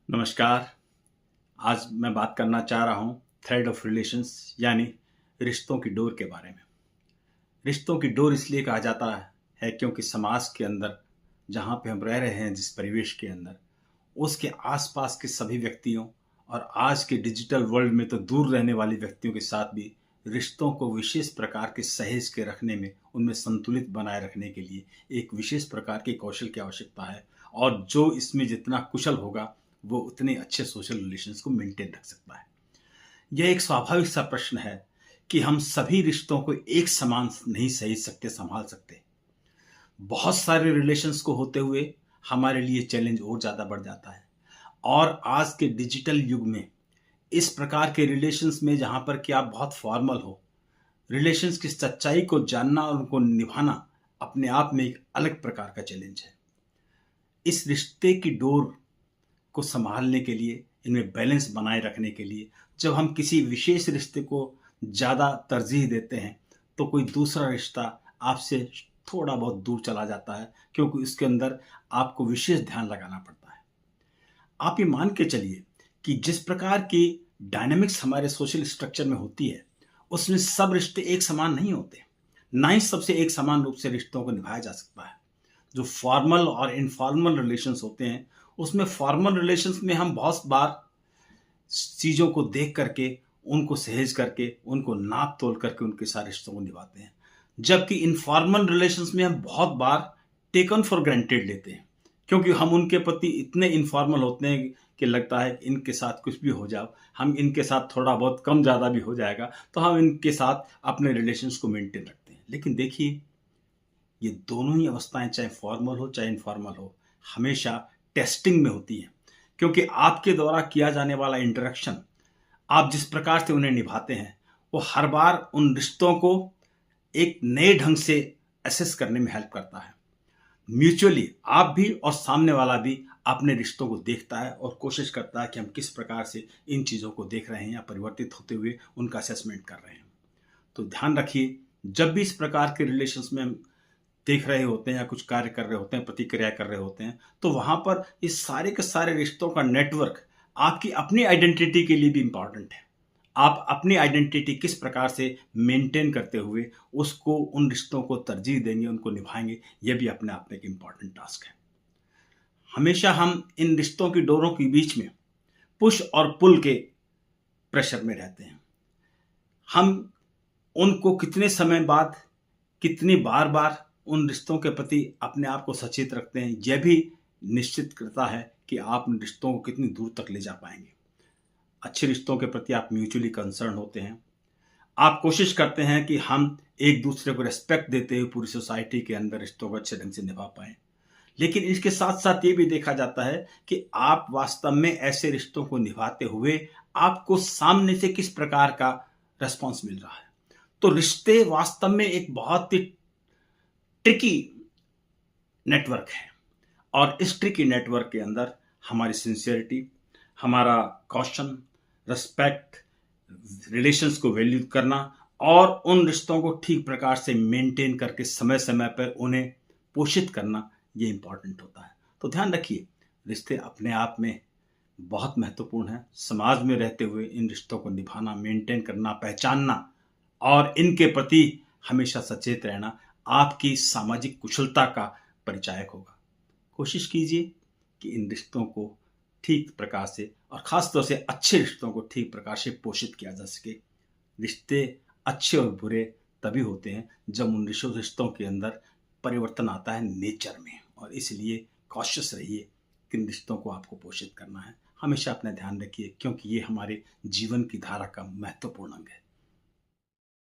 नमस्कार। आज मैं बात करना चाह रहा हूँ थ्रेड ऑफ रिलेशंस यानी रिश्तों की डोर के बारे में। रिश्तों की डोर इसलिए कहा जाता है क्योंकि समाज के अंदर जहाँ पे हम रह रहे हैं, जिस परिवेश के अंदर, उसके आसपास के सभी व्यक्तियों और आज के डिजिटल वर्ल्ड में तो दूर रहने वाले व्यक्तियों के साथ भी रिश्तों को विशेष प्रकार के सहेज के रखने में, उनमें संतुलित बनाए रखने के लिए एक विशेष प्रकार के कौशल की आवश्यकता है। और जो इसमें जितना कुशल होगा वो उतने अच्छे सोशल रिलेशंस को मेंटेन रख सकता है। यह एक स्वाभाविक सा प्रश्न है कि हम सभी रिश्तों को एक समान नहीं सहेज सकते, संभाल सकते। बहुत सारे रिलेशंस को होते हुए हमारे लिए चैलेंज और ज़्यादा बढ़ जाता है। और आज के डिजिटल युग में इस प्रकार के रिलेशंस में जहाँ पर कि आप बहुत फॉर्मल हो, रिलेशंस की सच्चाई को जानना और उनको निभाना अपने आप में एक अलग प्रकार का चैलेंज है। इस रिश्ते की डोर को संभालने के लिए, इनमें बैलेंस बनाए रखने के लिए, जब हम किसी विशेष रिश्ते को ज़्यादा तरजीह देते हैं तो कोई दूसरा रिश्ता आपसे थोड़ा बहुत दूर चला जाता है, क्योंकि उसके अंदर आपको विशेष ध्यान लगाना पड़ता है। आप ये मान के चलिए कि जिस प्रकार की डायनामिक्स हमारे सोशल स्ट्रक्चर में होती है, उसमें सब रिश्ते एक समान नहीं होते, ना ही सबसे एक समान रूप से रिश्तों को निभाया जा सकता है। जो फॉर्मल और इनफॉर्मल रिलेशंस होते हैं, उसमें फॉर्मल रिलेशंस में हम बहुत बार चीज़ों को देख करके, उनको सहेज करके, उनको नाप तोल करके उनके साथ रिश्तों को निभाते हैं। जबकि इनफॉर्मल रिलेशंस में हम बहुत बार टेकन फॉर ग्रांटेड लेते हैं, क्योंकि हम उनके प्रति इतने इनफॉर्मल होते हैं कि लगता है इनके साथ कुछ भी हो जाओ, हम इनके साथ थोड़ा बहुत कम ज़्यादा भी हो जाएगा तो हम इनके साथ अपने रिलेशंस को मेंटेन रखते हैं। लेकिन देखिए, ये दोनों ही अवस्थाएं, चाहे फॉर्मल हो चाहे इनफॉर्मल हो, हमेशा टेस्टिंग में होती हैं। क्योंकि आपके द्वारा किया जाने वाला इंटरेक्शन, आप जिस प्रकार से उन्हें निभाते हैं, वो हर बार उन रिश्तों को एक नए ढंग से असेस करने में हेल्प करता है। म्यूचुअली आप भी और सामने वाला भी अपने रिश्तों को देखता है और कोशिश करता है कि हम किस प्रकार से इन चीज़ों को देख रहे हैं या परिवर्तित होते हुए उनका असेसमेंट कर रहे हैं। तो ध्यान रखिए, जब भी इस प्रकार के रिलेशंस में हम देख रहे होते हैं या कुछ कार्य कर रहे होते हैं, प्रतिक्रिया कर रहे होते हैं, तो वहाँ पर इस सारे के सारे रिश्तों का नेटवर्क आपकी अपनी आइडेंटिटी के लिए भी इम्पॉर्टेंट है। आप अपनी आइडेंटिटी किस प्रकार से मेंटेन करते हुए उसको, उन रिश्तों को तरजीह देंगे, उनको निभाएंगे, यह भी अपने आप में एक इम्पॉर्टेंट टास्क है। हमेशा हम इन रिश्तों की डोरों के बीच में पुश और पुल के प्रेशर में रहते हैं। हम उनको कितने समय बाद, कितनी बार बार उन रिश्तों के प्रति अपने आप को सचेत रखते हैं, यह भी निश्चित करता है कि आप उन रिश्तों को कितनी दूर तक ले जा पाएंगे। अच्छे रिश्तों के प्रति आप म्यूचुअली कंसर्न होते हैं। आप कोशिश करते हैं कि हम एक दूसरे को रिस्पेक्ट देते हुए पूरी सोसाइटी के अंदर रिश्तों को अच्छे ढंग से निभा पाएं। लेकिन इसके साथ साथ ये भी देखा जाता है कि आप वास्तव में ऐसे रिश्तों को निभाते हुए आपको सामने से किस प्रकार का रेस्पॉन्स मिल रहा है। तो रिश्ते वास्तव में एक बहुत ही ट्रिकी नेटवर्क है, और इस ट्रिकी नेटवर्क के अंदर हमारी सिंसियरिटी, हमारा कॉशन, रिस्पेक्ट, रिलेशंस को वैल्यू करना और उन रिश्तों को ठीक प्रकार से मेंटेन करके समय समय पर उन्हें पोषित करना, ये इंपॉर्टेंट होता है। तो ध्यान रखिए, रिश्ते अपने आप में बहुत महत्वपूर्ण है। समाज में रहते हुए इन रिश्तों को निभाना, मेंटेन करना, पहचानना और इनके प्रति हमेशा सचेत रहना आपकी सामाजिक कुशलता का परिचायक होगा। कोशिश कीजिए कि इन रिश्तों को ठीक प्रकार से, और ख़ास तौर से अच्छे रिश्तों को ठीक प्रकार से पोषित किया जा सके। रिश्ते अच्छे और बुरे तभी होते हैं जब उन रिश्तों के अंदर परिवर्तन आता है नेचर में, और इसलिए कॉशियस रहिए किन रिश्तों को आपको पोषित करना है। हमेशा अपना ध्यान रखिए, क्योंकि ये हमारे जीवन की धारा का महत्वपूर्ण अंग है।